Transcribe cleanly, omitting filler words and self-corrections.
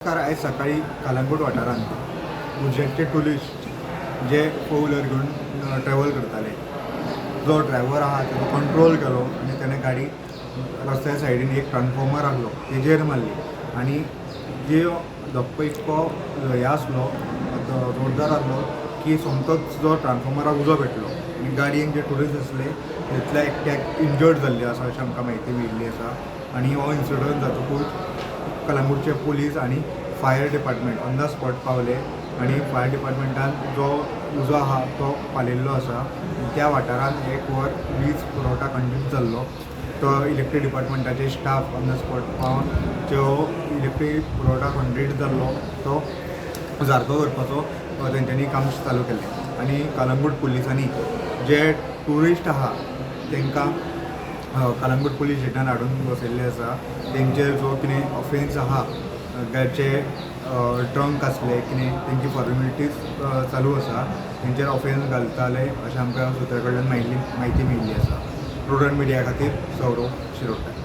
आयज सकाळी कलंगूट वाठारांत उजेडचे टुरिस्ट जे फोर व्हिलर घेवन ट्रॅव्हल करताले, जो ड्रायव्हर आहा ताचो कंट्रोल केलो आनी ताणें गाडी रस्त्या सायडीन एक ट्रान्सफॉर्मर आसलो तेजेर मारली आनी जो धक्को इतको हे आसलो जोरदार आसलो की सोमतोच जो ट्रान्सफॉर्मराक उजो पेटलो आनी गाडयेन जे टुरिस्ट आसले तितल्या एकट्याक इंजर्ड जाल्ले आसा अशें आमकां म्हायती मेळिल्ली आसा। आनी हो इन्सिडंट जातकूच कलंगूटचे पुलीस आणि fire department on the spot पावले आणि फायर डिपार्टमेंटान जो उजो आहा तो पालिल्लो आसा। त्या वाठारांत एक वर वीज पुरवठा कंटिन्यू जाल्लो, तो इलेक्ट्रीक डिपार्टमेंटाचे स्टाफ ऑन द स्पॉट पावन जो इलेक्ट्रीक पुरवठा कंटिन्यू जाल्लो तो सारको करपाचो तेंच्यांनी काम चालू केलें। आनी कलंगूट पुलिसांनी जे टुरिस्ट आहा तांकां कलंगूट पुलीस स्टेशनार हाडून बसयल्ले आसा। तेंचेर जो कितें ऑफेन्स आहा जे ड्रंक आसले कितें तेंची फॉर्मेलिटीज चालू आसा तेंचेर ऑफेन्स घालताले अशें आमकां सुत्रा कडल्यान म्हायती मेळिल्ली आसा। प्रुडंट मिडिया खातीर सौरव शिरोडकर।